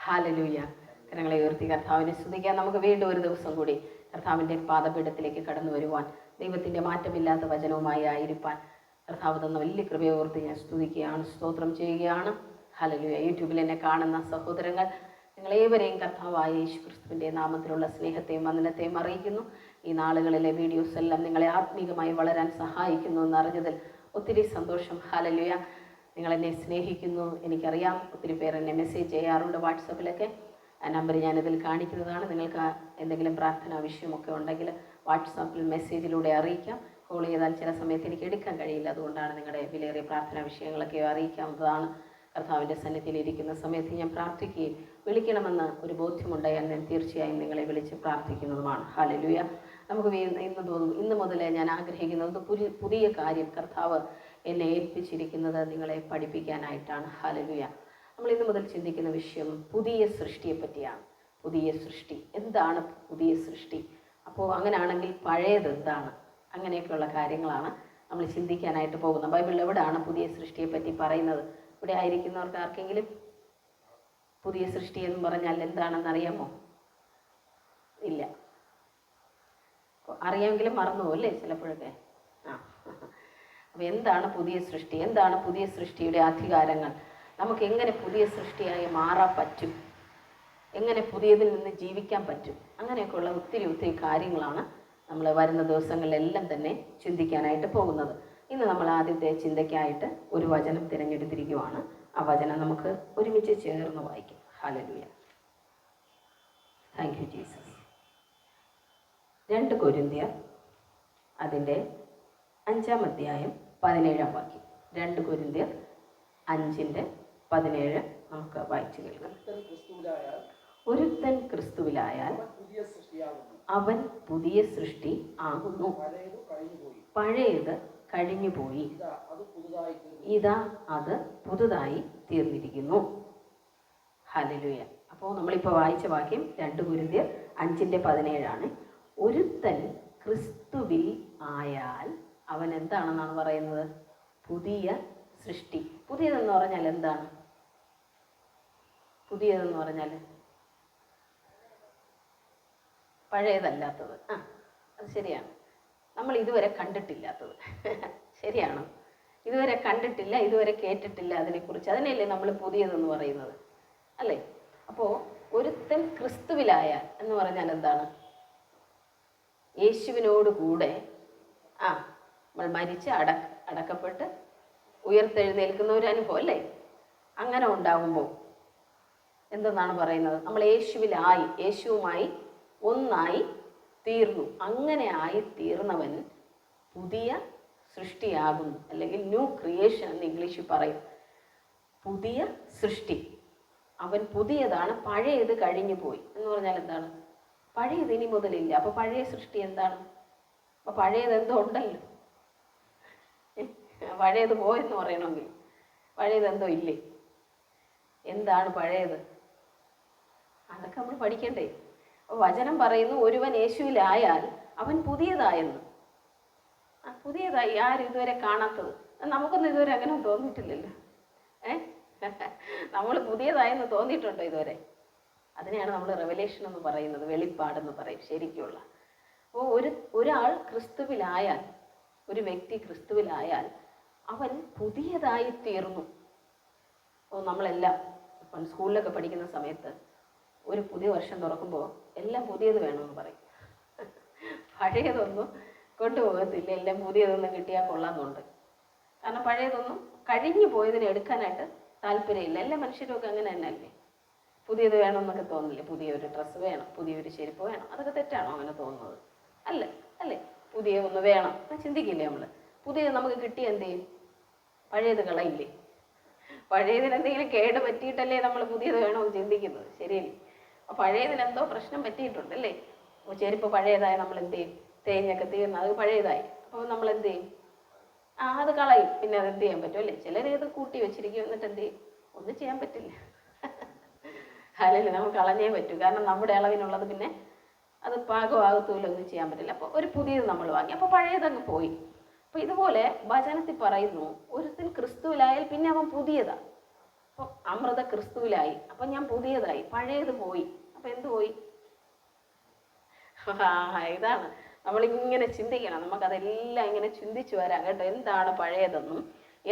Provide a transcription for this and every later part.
Hallelujah. കരങ്ങളെ ഉയർത്തി കർത്താവിനെ സ്തുതിക്കാൻ നമുക്ക് വീണ്ടും ഒരു ദിവസം കൂടി കർത്താവിൻ്റെ പാദപീഠത്തിലേക്ക് കടന്നു വരുവാൻ, ദൈവത്തിൻ്റെ മാറ്റമില്ലാത്ത വചനവുമായി ആയിരിക്കാൻ കർത്താവ് തന്ന വലിയ കൃപയോർത്ത് ഞാൻ സ്തുതിക്കുകയാണ്, സ്തോത്രം ചെയ്യുകയാണ്. ഹല്ലേലൂയ. യൂട്യൂബിൽ എന്നെ കാണുന്ന സഹോദരങ്ങൾ, നിങ്ങളേവരെയും കർത്താവായ യേശു ക്രിസ്തുവിൻ്റെ നാമത്തിലുള്ള സ്നേഹത്തെയും വന്ദനത്തെയും അറിയിക്കുന്നു. ഈ നാളുകളിലെ വീഡിയോസ് എല്ലാം നിങ്ങളെ ആത്മീകമായി വളരാൻ സഹായിക്കുന്നു എന്നറിഞ്ഞതിൽ ഒത്തിരി സന്തോഷം. ഹല്ലേലൂയ. നിങ്ങളെന്നെ സ്നേഹിക്കുന്നു, എനിക്കറിയാം. ഒത്തിരി പേർ എന്നെ മെസ്സേജ് ചെയ്യാറുണ്ട് വാട്സപ്പിലൊക്കെ. ആ നമ്പർ ഞാനിതിൽ കാണിക്കുന്നതാണ്. നിങ്ങൾക്ക് എന്തെങ്കിലും പ്രാർത്ഥന ആവശ്യമൊക്കെ ഉണ്ടെങ്കിൽ വാട്സാപ്പിൽ മെസ്സേജിലൂടെ അറിയിക്കാം. കോൾ ചെയ്താൽ ചില സമയത്ത് എനിക്ക് എടുക്കാൻ കഴിയില്ല, അതുകൊണ്ടാണ് നിങ്ങളുടെ വിലയേറിയ പ്രാർത്ഥനാ വിഷയങ്ങളൊക്കെ അറിയിക്കാവുന്നതാണ്. കർത്താവിൻ്റെ സന്നിധിയിൽ ഇരിക്കുന്ന സമയത്ത് ഞാൻ പ്രാർത്ഥിക്കുകയും വിളിക്കണമെന്ന് ഒരു ബോധ്യമുണ്ടായാൽ ഞാൻ തീർച്ചയായും നിങ്ങളെ വിളിച്ച് പ്രാർത്ഥിക്കുന്നതുമാണ്. ഹല്ലേലൂയ. നമുക്ക് ഇന്ന് മുതൽ ഞാൻ ആഗ്രഹിക്കുന്നത് പുതിയ കാര്യം കർത്താവ് എന്നെ ഏൽപ്പിച്ചിരിക്കുന്നത് നിങ്ങളെ പഠിപ്പിക്കാനായിട്ടാണ്. ഹല്ലേലൂയ. നമ്മൾ ഇന്ന് മുതൽ ചിന്തിക്കുന്ന വിഷയം പുതിയ സൃഷ്ടിയെ പറ്റിയാണ്. പുതിയ സൃഷ്ടി എന്താണ്? പുതിയ സൃഷ്ടി. അപ്പോൾ അങ്ങനെയാണെങ്കിൽ പഴയത് എന്താണ്? അങ്ങനെയൊക്കെയുള്ള കാര്യങ്ങളാണ് നമ്മൾ ചിന്തിക്കാനായിട്ട് പോകുന്നത്. ബൈബിളിൽ എവിടെയാണ് പുതിയ സൃഷ്ടിയെ പറ്റി പറയുന്നത്? ഇവിടെ ആയിരിക്കുന്നവർക്ക് ആർക്കെങ്കിലും പുതിയ സൃഷ്ടി എന്ന് പറഞ്ഞാൽ എന്താണെന്ന് അറിയാമോ? ഇല്ല. അറിയാമെങ്കിലും മറന്നു അല്ലേ ചിലപ്പോഴൊക്കെ. അപ്പോൾ എന്താണ് പുതിയ സൃഷ്ടി? എന്താണ് പുതിയ സൃഷ്ടിയുടെ അധികാരങ്ങൾ? നമുക്ക് എങ്ങനെ പുതിയ സൃഷ്ടിയായി മാറാൻ പറ്റും? എങ്ങനെ പുതിയതിൽ നിന്ന് ജീവിക്കാൻ പറ്റും? അങ്ങനെയൊക്കെയുള്ള ഒത്തിരി കാര്യങ്ങളാണ് നമ്മൾ വരുന്ന ദിവസങ്ങളിലെല്ലാം തന്നെ ചിന്തിക്കാനായിട്ട് പോകുന്നത്. ഇന്ന് നമ്മൾ ആദ്യത്തെ ചിന്തയ്ക്കായിട്ട് ഒരു വചനം തിരഞ്ഞെടുത്തിരിക്കുവാണ്. ആ വചനം നമുക്ക് ഒരുമിച്ച് ചേർന്ന് വായിക്കാം. ഹല്ലേലൂയ. Thank you Jesus. 2 കൊരിന്ത്യർ അതിൻ്റെ 5-ാം അധ്യായം 17-ാം വാക്യം. 2 കൊരിന്ത്യർ 5:17 നമുക്ക് വായിച്ചു കേൾക്കാം. ഒരുത്തൻ ക്രിസ്തുവിലായാൽ അവൻ പുതിയ സൃഷ്ടി ആകുന്നു, പഴയത് കഴിഞ്ഞുപോയി, ഇതാ അത് പുതുതായി തീർന്നിരിക്കുന്നു. ഹല്ലേലൂയ. അപ്പോൾ നമ്മളിപ്പോൾ വായിച്ച വാക്യം 2 കൊരിന്ത്യർ 5:17 ഒരുത്തൻ ക്രിസ്തുവിൽ ആയാൽ അവൻ എന്താണെന്നാണ് പറയുന്നത്? പുതിയ സൃഷ്ടി. പുതിയതെന്ന് പറഞ്ഞാൽ എന്താണ്? പുതിയതെന്ന് പറഞ്ഞാൽ പഴയതല്ലാത്തത്. അത് ശരിയാണ്. നമ്മൾ ഇതുവരെ കണ്ടിട്ടില്ലാത്തത്. ശരിയാണോ? ഇതുവരെ കണ്ടിട്ടില്ല, ഇതുവരെ കേട്ടിട്ടില്ല അതിനെക്കുറിച്ച്. അതിനല്ലേ നമ്മൾ പുതിയതെന്ന് പറയുന്നത്, അല്ലേ? അപ്പോൾ ഒരുത്തൻ ക്രിസ്തുവിലായാൽ എന്ന് പറഞ്ഞാൽ എന്താണ്? യേശുവിനോട് കൂടെ നമ്മൾ മരിച്ച് അടക്കപ്പെട്ട് ഉയർത്തെഴുന്നേൽക്കുന്ന ഒരു അനുഭവം അല്ലേ? അങ്ങനെ ഉണ്ടാകുമ്പോൾ എന്തെന്നാണ് പറയുന്നത്? നമ്മൾ യേശുവിലായി, യേശുവുമായി ഒന്നായി തീർന്നു. അങ്ങനെ ആയി തീർന്നവൻ പുതിയ സൃഷ്ടിയാകുന്നു, അല്ലെങ്കിൽ ന്യൂ ക്രിയേഷൻ എന്ന് ഇംഗ്ലീഷിൽ പറയും. പുതിയ സൃഷ്ടി. അവൻ പുതിയതാണ്, പഴയത് കഴിഞ്ഞു പോയി എന്ന് പറഞ്ഞാൽ എന്താണ്? പഴയത് ഇനി മുതലില്ല. അപ്പോൾ പഴയ സൃഷ്ടി എന്താണ്? അപ്പോൾ പഴയത് എന്തോ ഉണ്ടല്ലോ. പഴയത് പോയെന്ന് പറയണമെങ്കിൽ പഴയത് എന്തോ ഇല്ലേ? എന്താണ് പഴയത്? അതൊക്കെ നമ്മൾ പഠിക്കണ്ടേ? അപ്പോൾ വചനം പറയുന്നു ഒരുവൻ യേശുവിലായാൽ അവൻ പുതിയതായെന്ന്. പുതിയതായി. ആരും ഇതുവരെ കാണാത്തത്. നമുക്കൊന്നും ഇതുവരെ അങ്ങനെ തോന്നിയിട്ടില്ലല്ലോ. നമ്മൾ പുതിയതായെന്ന് തോന്നിയിട്ടുണ്ടോ ഇതുവരെ? അതിനെയാണ് നമ്മൾ റെവലേഷൻ എന്ന് പറയുന്നത്, വെളിപ്പാടെന്ന് പറയും ശരിക്കുള്ള. അപ്പോൾ ഒരാൾ ക്രിസ്തുവിലായാൽ, ഒരു വ്യക്തി ക്രിസ്തുവിലായാൽ അവൻ പുതിയതായി തീർന്നു. അപ്പോൾ നമ്മളെല്ലാം ഇപ്പം സ്കൂളിലൊക്കെ പഠിക്കുന്ന സമയത്ത് ഒരു പുതിയ വർഷം തുറക്കുമ്പോൾ എല്ലാം പുതിയത് വേണമെന്ന് പറയും. പഴയതൊന്നും കൊണ്ടുപോകത്തില്ല, എല്ലാം പുതിയതൊന്നും കിട്ടിയാൽ കൊള്ളാമെന്നുണ്ട്. കാരണം പഴയതൊന്നും കഴിഞ്ഞു പോയതിനെ എടുക്കാനായിട്ട് താല്പര്യമില്ല. എല്ലാ മനുഷ്യരുമൊക്കെ അങ്ങനെ തന്നെ അല്ലേ? പുതിയത് വേണമെന്നൊക്കെ തോന്നില്ലേ? പുതിയൊരു ഡ്രസ്സ് വേണം, പുതിയൊരു ചെരുപ്പ് വേണം. അതൊക്കെ തെറ്റാണോ അങ്ങനെ തോന്നുന്നത്? അല്ലേ? പുതിയ ഒന്ന് വേണം എന്ന് ചിന്തിക്കില്ലേ നമ്മൾ? പുതിയത് നമുക്ക് കിട്ടിയ എന്ത് ചെയ്യും? പഴയത് കളയില്ലേ? പഴയതിന് എന്തെങ്കിലും കേട് പറ്റിയിട്ടല്ലേ നമ്മൾ പുതിയത് വേണമെന്ന് ചിന്തിക്കുന്നത്, ശരിയല്ലേ? അപ്പോൾ പഴയതിനെന്തോ പ്രശ്നം പറ്റിയിട്ടുണ്ടല്ലേ? അപ്പോൾ ചെരുപ്പ് പഴയതായി നമ്മൾ എന്ത് ചെയ്യും? തേഞ്ഞൊക്കെ തീർന്ന് അത് പഴയതായി. അപ്പോൾ നമ്മൾ എന്ത് ചെയ്യും? അത് കളയും. പിന്നെ അത് എന്ത് ചെയ്യാൻ പറ്റും അല്ലേ? ചിലരേത് കൂട്ടി വെച്ചിരിക്കും, എന്നിട്ട് എന്ത് ചെയ്യും? ഒന്നും ചെയ്യാൻ പറ്റില്ല. അല്ലെങ്കിൽ നമുക്ക് കളഞ്ഞേ പറ്റൂ. കാരണം നമ്മുടെ അളവിനുള്ളത് പിന്നെ അത് പാകമാകത്തൂല, ഒന്നും ചെയ്യാൻ പറ്റില്ല. അപ്പോൾ ഒരു പുതിയത് നമ്മൾ വാങ്ങി, അപ്പോൾ പഴയതങ്ങ് പോയി. അപ്പോൾ ഇതുപോലെ വചനത്തിൽ പറയുന്നു ഒരുത്തൻ ക്രിസ്തുവിലായാൽ പിന്നെ അവൻ പുതിയതാണ്. അപ്പോൾ അമൃത ക്രിസ്തുവിലായി, അപ്പം ഞാൻ പുതിയതായി, പഴയത് പോയി. അപ്പം എന്ത് പോയി? ഇതാണ് നമ്മളിങ്ങനെ ചിന്തിക്കണം. നമുക്കതെല്ലാം ഇങ്ങനെ ചിന്തിച്ചു വരാം കേട്ടോ. എന്താണ് പഴയതെന്നും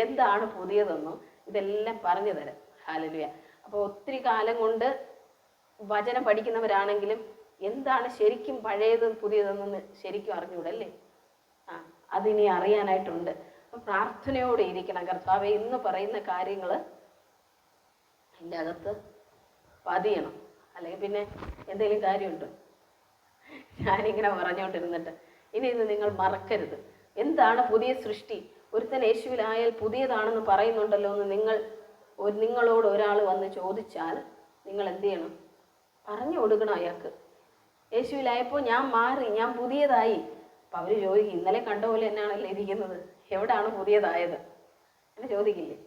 എന്താണ് പുതിയതെന്നും ഇതെല്ലാം പറഞ്ഞു തരാം. ഹല്ലേലൂയ. അപ്പോൾ ഒത്തിരി കാലം കൊണ്ട് വചനം പഠിക്കുന്നവരാണെങ്കിലും എന്താണ് ശരിക്കും പഴയതും പുതിയതെന്ന് ശരിക്കും അറിഞ്ഞൂടല്ലേ? അതിനി അറിയാനായിട്ടുണ്ട്. അപ്പം പ്രാർത്ഥനയോടെ ഇരിക്കണം. കർത്താവേ, ഇന്ന് പറയുന്ന കാര്യങ്ങൾ എൻ്റെ അകത്ത് പതിയണം, അല്ലെങ്കിൽ പിന്നെ എന്തെങ്കിലും കാര്യമുണ്ട്. ഞാനിങ്ങനെ പറഞ്ഞുകൊണ്ടിരുന്നിട്ട് ഇനി ഇത് നിങ്ങൾ മറക്കരുത്. എന്താണ് പുതിയ സൃഷ്ടി? ഒരുത്തൻ യേശുവിലായാൽ പുതിയതാണെന്ന് പറയുന്നുണ്ടല്ലോ എന്ന് നിങ്ങളോട് ഒരാൾ വന്ന് ചോദിച്ചാൽ നിങ്ങൾ എന്ത് ചെയ്യണം? പറഞ്ഞു കൊടുക്കണം അയാൾക്ക്. യേശുവിലായപ്പോൾ ഞാൻ മാറി, ഞാൻ പുതിയതായി. അപ്പം അവർ ചോദിക്കും, ഇന്നലെ കണ്ട പോലെ എന്നാണല്ലോ ഇരിക്കുന്നത്, എവിടെയാണ് പുതിയതായത് എന്ന് ചോദിക്കില്ലേ?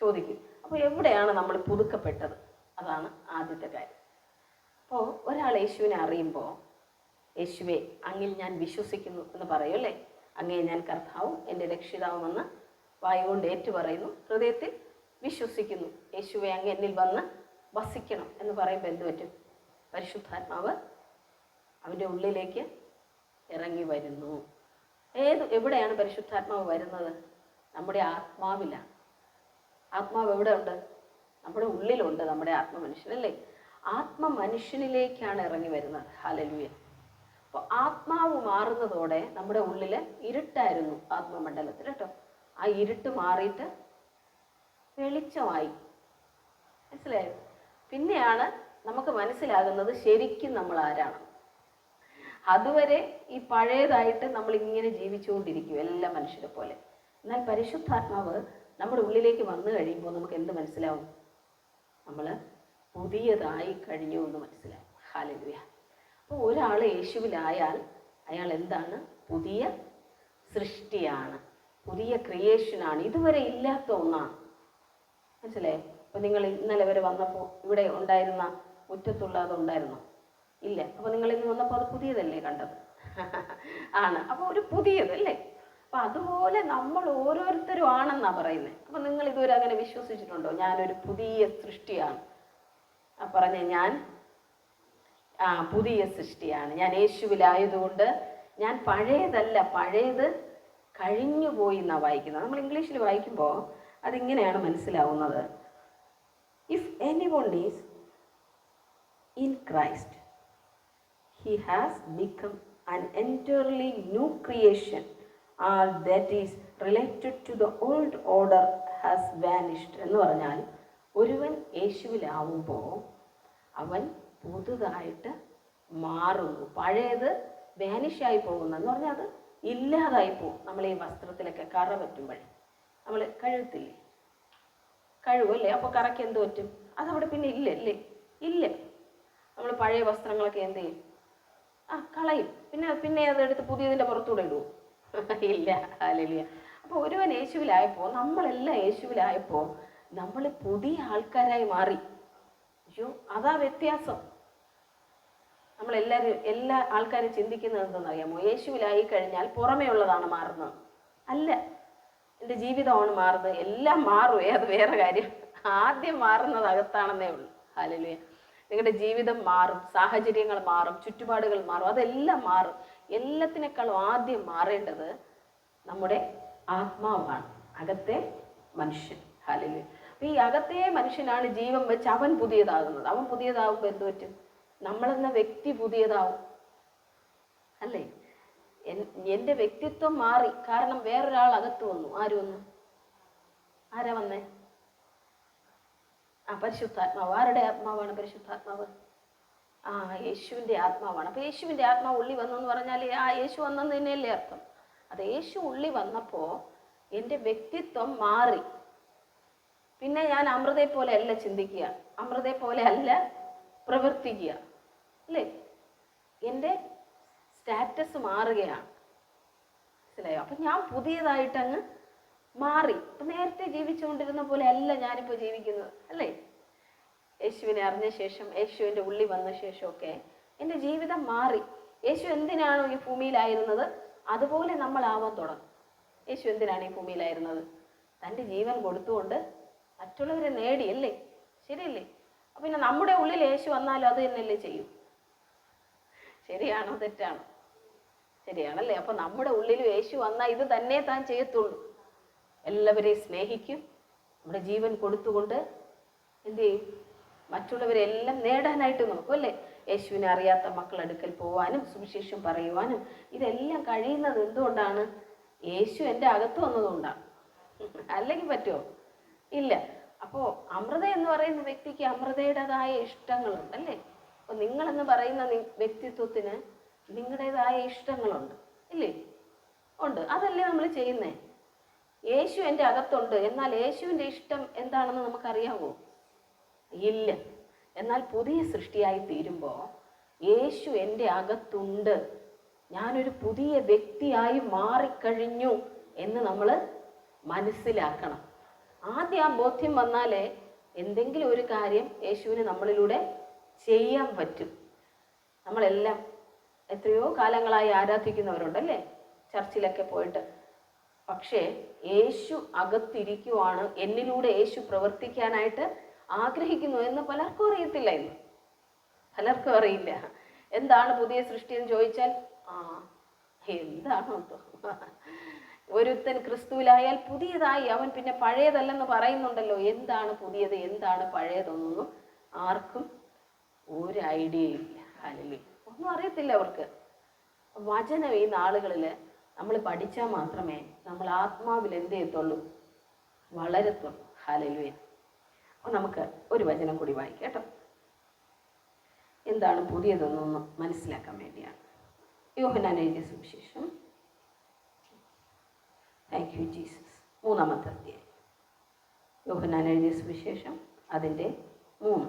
ചോദിക്കും. അപ്പോൾ എവിടെയാണ് നമ്മൾ പുതുക്കപ്പെട്ടത്? അതാണ് ആദ്യത്തെ കാര്യം. അപ്പോൾ ഒരാൾ യേശുവിനെ അറിയുമ്പോൾ, യേശുവെ അങ്ങിൽ ഞാൻ വിശ്വസിക്കുന്നു എന്ന് പറയും അല്ലേ? അങ്ങേ ഞാൻ കർത്താവും എൻ്റെ രക്ഷിതാവുമെന്ന് വായുകൊണ്ട് ഏറ്റുപറയുന്നു, ഹൃദയത്തിൽ വിശ്വസിക്കുന്നു. യേശുവെ അങ്ങ് എന്നിൽ വന്ന് വസിക്കണം എന്ന് പറയുമ്പോൾ എന്ത് പറ്റും? പരിശുദ്ധാത്മാവ് അവൻ്റെ ഉള്ളിലേക്ക് ഇറങ്ങി വരുന്നു. എവിടെയാണ് പരിശുദ്ധാത്മാവ് വരുന്നത്? നമ്മുടെ ആത്മാവിലാണ്. ആത്മാവ് എവിടെ ഉണ്ട്? നമ്മുടെ ഉള്ളിലുണ്ട്. നമ്മുടെ ആത്മമനുഷ്യനല്ലേ? ആത്മമനുഷ്യനിലേക്കാണ് ഇറങ്ങി വരുന്നത്. ഹല്ലേലൂയ. അപ്പോൾ ആത്മാവ് മാറുന്നതോടെ നമ്മുടെ ഉള്ളിൽ ഇരുട്ടായിരുന്നു ആത്മമണ്ഡലത്തിൽ കേട്ടോ. ആ ഇരുട്ട് മാറിയിട്ട് വെളിച്ചമായി. മനസ്സിലായോ? പിന്നെയാണ് നമുക്ക് മനസ്സിലാകുന്നത് ശരിക്കും നമ്മൾ ആരാണ്. അതുവരെ ഈ പഴയതായിട്ട് നമ്മൾ ഇങ്ങനെ ജീവിച്ചുകൊണ്ടിരിക്കും എല്ലാ മനുഷ്യരെ പോലെ. എന്നാൽ പരിശുദ്ധാത്മാവ് നമ്മുടെ ഉള്ളിലേക്ക് വന്നു കഴിയുമ്പോൾ നമുക്ക് എന്ത് മനസ്സിലാവും? നമ്മൾ പുതിയതായി കഴിഞ്ഞു എന്ന് മനസ്സിലാവും. ഹല്ലേലൂയ. അപ്പോൾ ഒരാൾ യേശുവിലായാൽ അയാൾ എന്താണ്? പുതിയ സൃഷ്ടിയാണ്, പുതിയ ക്രിയേഷനാണ്, ഇതുവരെ ഇല്ലാത്ത ഒന്നാണ്. മനസ്സിലായോ? അപ്പോൾ നിങ്ങൾ ഇന്നലെ വരെ വന്നപ്പോൾ ഇവിടെ ഉണ്ടായിരുന്ന മുറ്റത്തുള്ള അതുണ്ടായിരുന്നോ? ഇല്ല. അപ്പോൾ നിങ്ങൾ ഇന്ന് വന്നപ്പോൾ അത് പുതിയതല്ലേ കണ്ടത്? ആണ്. അപ്പോൾ ഒരു പുതിയതല്ലേ? അപ്പം അതുപോലെ നമ്മൾ ഓരോരുത്തരും ആണെന്നാണ് പറയുന്നത്. അപ്പം നിങ്ങൾ ഇതുവരെ അങ്ങനെ വിശ്വസിച്ചിട്ടുണ്ടോ? ഞാനൊരു പുതിയ സൃഷ്ടിയാണ്. പറഞ്ഞ ഞാൻ പുതിയ സൃഷ്ടിയാണ്, ഞാൻ യേശുവിലായതുകൊണ്ട് ഞാൻ പഴയതല്ല, പഴയത് കഴിഞ്ഞു പോയി എന്നാണ് വായിക്കുന്നത്. നമ്മൾ ഇംഗ്ലീഷിൽ വായിക്കുമ്പോൾ അതിങ്ങനെയാണ് മനസ്സിലാവുന്നത്. If anyone is in Christ he has become an entirely new creation. All that is related to the old order has vanished. എന്ന് പറഞ്ഞാൽ ഒരുവൻ യേശുവിലാവുമ്പോൾ അവൻ പുതുതായിട്ട് മാറുന്നു. പഴയത് വാനിഷായി പോകുന്നു എന്ന് പറഞ്ഞാൽ അത് ഇല്ലാതായി പോകും. നമ്മൾ ഈ വസ്ത്രത്തിലൊക്കെ കറ പറ്റുമ്പോഴേ നമ്മൾ കഴുത്തില്ലേ, കഴുവല്ലേ? അപ്പോൾ കറയ്ക്ക് എന്ത് പറ്റും? അതവിടെ പിന്നെ ഇല്ലല്ലേ? ഇല്ല. നമ്മൾ പഴയ വസ്ത്രങ്ങളൊക്കെ എന്ത് ചെയ്യും? കളയും. പിന്നെ അതെടുത്ത് പുതിയതിൻ്റെ പുറത്തൂടെ ഇടുമോ? ഇല്ല. ഹല്ലേലൂയ. അപ്പോൾ ഒരുവൻ യേശുവിലായപ്പോൾ, നമ്മളെല്ലാം യേശുവിലായപ്പോൾ നമ്മൾ പുതിയ ആൾക്കാരായി മാറി. അയ്യോ, അതാ വ്യത്യാസം. എല്ലാ ആൾക്കാരും ചിന്തിക്കുന്നത് എന്തെന്നറിയാമോ? യേശുവിലായി കഴിഞ്ഞാൽ പുറമേ ഉള്ളതാണ് മാറുന്നത്. അല്ല, എൻ്റെ ജീവിതമാണ് മാറുന്നത്. എല്ലാം മാറുമേ, അത് വേറെ കാര്യം. ആദ്യം മാറുന്നത് അകത്താണെന്നേ ഉള്ളൂ. ഹല്ലേലൂയ. നിങ്ങളുടെ ജീവിതം മാറും, സാഹചര്യങ്ങൾ മാറും, ചുറ്റുപാടുകൾ മാറും, അതെല്ലാം മാറും. എല്ലാത്തിനേക്കാളും ആദ്യം മാറേണ്ടത് നമ്മുടെ ആത്മാവാണ്, അകത്തെ മനുഷ്യൻ. ഹല്ലേലൂയ. അപ്പോൾ ഈ അകത്തെ മനുഷ്യനാണ് ജീവൻ വെച്ച് അവൻ പുതിയതാകുന്നത്. അവൻ പുതിയതാകുമ്പോൾ എന്ത് പറ്റും? നമ്മളെന്ന വ്യക്തി പുതിയതാവും അല്ലേ? എൻ്റെ വ്യക്തിത്വം മാറി. കാരണം വേറൊരാൾ അകത്ത് വന്നു. ആര് വന്നു? ആരാ വന്നേ? പരിശുദ്ധാത്മാവ്. ആരുടെ ആത്മാവാണ് പരിശുദ്ധാത്മാവ്? യേശുവിൻ്റെ ആത്മാവാണ്. അപ്പോൾ യേശുവിൻ്റെ ആത്മാവ് ഉള്ളി വന്നു എന്ന് പറഞ്ഞാൽ യേശു വന്നെന്ന് തന്നെയല്ലേ അർത്ഥം? അത് യേശു ഉള്ളി വന്നപ്പോൾ എൻ്റെ വ്യക്തിത്വം മാറി. പിന്നെ ഞാൻ അമൃതയെ പോലെ അല്ല ചിന്തിക്കുക, അമൃതയെ പോലെ അല്ല പ്രവർത്തിക്കുക അല്ലേ? എൻ്റെ സ്റ്റാറ്റസ് മാറുകയാണ്. മനസ്സിലായോ? അപ്പം ഞാൻ പുതിയതായിട്ടങ്ങ് മാറി. ഇപ്പം നേരത്തെ ജീവിച്ചുകൊണ്ടിരുന്ന പോലെ അല്ല ഞാനിപ്പോൾ ജീവിക്കുന്നത് അല്ലേ? യേശുവിനെ അറിഞ്ഞ ശേഷം, യേശുവിൻ്റെ ഉള്ളി വന്ന ശേഷമൊക്കെ എൻ്റെ ജീവിതം മാറി. യേശു എന്തിനാണോ ഈ ഭൂമിയിലായിരുന്നത് അതുപോലെ നമ്മളാവാൻ തുടങ്ങും. യേശു എന്തിനാണ് ഈ ഭൂമിയിലായിരുന്നത്? തൻ്റെ ജീവൻ കൊടുത്തുകൊണ്ട് മറ്റുള്ളവരെ നേടിയല്ലേ, ശരിയല്ലേ? അപ്പം പിന്നെ നമ്മുടെ ഉള്ളിൽ യേശു വന്നാലും അത് തന്നെയല്ലേ ചെയ്യും? ശരിയാണോ തെറ്റാണോ? ശരിയാണല്ലേ? അപ്പം നമ്മുടെ ഉള്ളിൽ യേശു വന്നാൽ ഇത് തന്നെ താൻ ചെയ്യത്തുള്ളൂ. എല്ലാവരെയും സ്നേഹിക്കും, നമ്മുടെ ജീവൻ കൊടുത്തുകൊണ്ട് എന്ത് ചെയ്യും? മറ്റുള്ളവരെല്ലാം നേടാനായിട്ട് നോക്കും അല്ലേ? യേശുവിനെ അറിയാത്ത മക്കളടുക്കൽ പോവാനും സുവിശേഷം പറയുവാനും ഇതെല്ലാം കഴിയുന്നത് എന്തുകൊണ്ടാണ്? യേശു എൻ്റെ അകത്ത് വന്നതുകൊണ്ടാണ്. അല്ലെങ്കിൽ പറ്റുമോ? ഇല്ല. അപ്പോൾ അമൃത എന്ന് പറയുന്ന വ്യക്തിക്ക് അമൃതയുടേതായ ഇഷ്ടങ്ങളുണ്ട് അല്ലേ? അപ്പോൾ നിങ്ങളെന്ന് പറയുന്ന വ്യക്തിത്വത്തിന് നിങ്ങളുടേതായ ഇഷ്ടങ്ങളുണ്ട് ഇല്ലേ? ഉണ്ട്. അതല്ലേ നമ്മൾ ചെയ്യുന്നേ? യേശു എൻ്റെ അകത്തുണ്ട്, എന്നാൽ യേശുവിൻ്റെ ഇഷ്ടം എന്താണെന്ന് നമുക്കറിയാമോ? ഇല്ല. എന്നാൽ പുതിയ സൃഷ്ടിയായി തീരുമ്പോൾ യേശു എൻ്റെ അകത്തുണ്ട്, ഞാനൊരു പുതിയ വ്യക്തിയായി മാറിക്കഴിഞ്ഞു എന്ന് നമ്മൾ മനസ്സിലാക്കണം. ആദ്യം ആ ബോധ്യം വന്നാലേ എന്തെങ്കിലും ഒരു കാര്യം യേശുവിന് നമ്മളിലൂടെ ചെയ്യാൻ പറ്റും. നമ്മളെല്ലാം എത്രയോ കാലങ്ങളായി ആരാധിക്കുന്നവരുണ്ടല്ലേ, ചർച്ചിലൊക്കെ പോയിട്ട്. പക്ഷേ യേശു അകത്തിരിക്കുവാണ്, എന്നിലൂടെ യേശു പ്രവർത്തിക്കാനായിട്ട് ആഗ്രഹിക്കുന്നു എന്ന് പലർക്കും അറിയത്തില്ല. ഇന്ന് പലർക്കും അറിയില്ല. എന്താണ് പുതിയ സൃഷ്ടി എന്ന് ചോദിച്ചാൽ എന്താണോ ഒരുത്തൻ ക്രിസ്തുവിലായാൽ പുതിയതായി, അവൻ പിന്നെ പഴയതല്ലെന്ന് പറയുന്നുണ്ടല്ലോ. എന്താണ് പുതിയത്, എന്താണ് പഴയതൊന്നും ആർക്കും ഒരു ഐഡിയ ഇല്ല. ഹല്ലേലൂയ. ഒന്നും അറിയത്തില്ല അവർക്ക്. വചനം ഈ നാളുകളിൽ നമ്മൾ പഠിച്ചാൽ മാത്രമേ നമ്മൾ ആത്മാവിൽ എന്ത് ചെയ്യത്തുള്ളൂ? വളരത്തുള്ളൂ. ഹല്ലേലൂയ. അപ്പോൾ നമുക്ക് ഒരു വചനം കൂടി വായിക്കാം കേട്ടോ. എന്താണ് പുതിയതെന്നൊന്ന് മനസ്സിലാക്കാൻ വേണ്ടിയാണ്. യോഹന്നാൻ എഴുതിയ സുവിശേഷം, താങ്ക് യു ജീസസ്, 3-ാമത്തെ അധ്യായം. യോഹന്നാൻ എഴുതിയ സുവിശേഷം അതിൻ്റെ 3.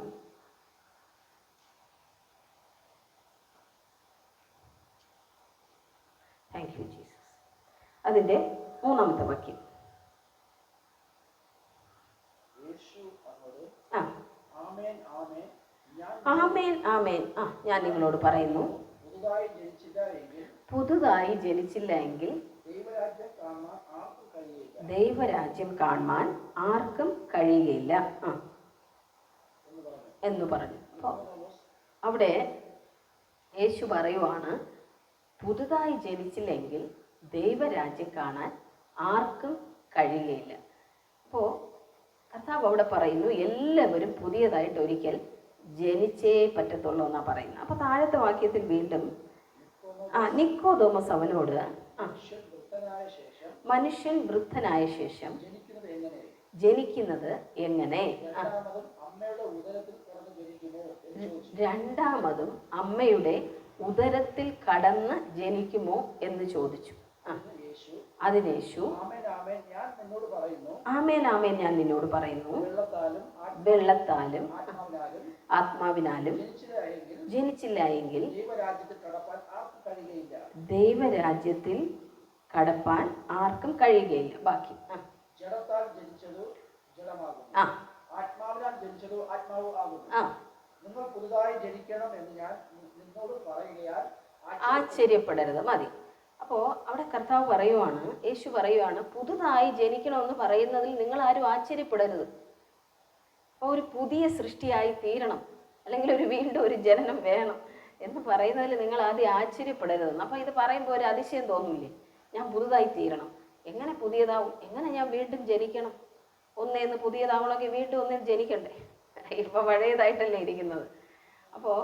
Thank you Jesus. അതിൻ്റെ 3-ാമത്തെ വാക്യം. ആമേൻ ആമേൻ, ഞാൻ നിങ്ങളോട് പറയുന്നു, പുതുതായി ജനിച്ചില്ല എങ്കിൽ ദൈവരാജ്യം കാണുവാൻ ആർക്കും കഴിയുകയില്ല എന്ന് പറഞ്ഞു. അപ്പോൾ അവിടെ യേശു പറയുവാണ്, പുതുതായി ജനിച്ചില്ലെങ്കിൽ ദൈവരാജ്യം കാണാൻ ആർക്കും കഴിയുകയില്ല. അപ്പോൾ കർത്താവ് അവിടെ പറയുന്നു, എല്ലാവരും പുതിയതായിട്ട് ഒരിക്കൽ ജനിച്ചേ പറ്റത്തുള്ളൂ എന്നാണ് പറയുന്നത്. അപ്പോൾ താഴത്തെ വാക്യത്തിൽ വീണ്ടും നിക്കോദോമസ് അവനോട്, മനുഷ്യൻ വൃദ്ധനായ ശേഷം ജനിക്കുന്നത് എങ്ങനെ? രണ്ടാമതും അമ്മയുടെ ഉദരത്തിൽ കടന്ന് ജനിക്കുമോ എന്ന് ചോദിച്ചു. അതിന് യേശു, ആമേൻ ആമേൻ, ഞാൻ നിന്നോട് പറയുന്നു, വെള്ളത്താലും ആത്മാവിനാലും ജനിച്ചില്ല എങ്കിൽ ദൈവരാജ്യത്തിൽ കടപ്പാൻ ആർക്കും കഴിയുകയില്ല. ബാക്കി ആശ്ചര്യപ്പെടരുത്. മതി. അപ്പോൾ അവിടെ കർത്താവ് പറയുവാണ്, യേശു പറയുവാണ്, പുതുതായി ജനിക്കണമെന്ന് പറയുന്നതിൽ നിങ്ങൾ ആരും ആശ്ചര്യപ്പെടരുത്. അപ്പോൾ ഒരു പുതിയ സൃഷ്ടിയായി തീരണം, അല്ലെങ്കിൽ വീണ്ടും ഒരു ജനനം വേണം എന്ന് പറയുന്നതിൽ നിങ്ങൾ ആദ്യം ആശ്ചര്യപ്പെടരുതെന്ന്. അപ്പോൾ ഇത് പറയുമ്പോൾ ഒരു അതിശയം തോന്നില്ലേ? ഞാൻ പുതുതായി തീരണം, എങ്ങനെ പുതിയതാവും? എങ്ങനെ ഞാൻ വീണ്ടും ജനിക്കണം? ഒന്നേന്ന് പുതിയതാവണമെങ്കിൽ വീണ്ടും ഒന്നിൽ ജനിക്കണ്ടേ? ഇപ്പോൾ പഴയതായിട്ടല്ലേ ഇരിക്കുന്നത്. അപ്പോൾ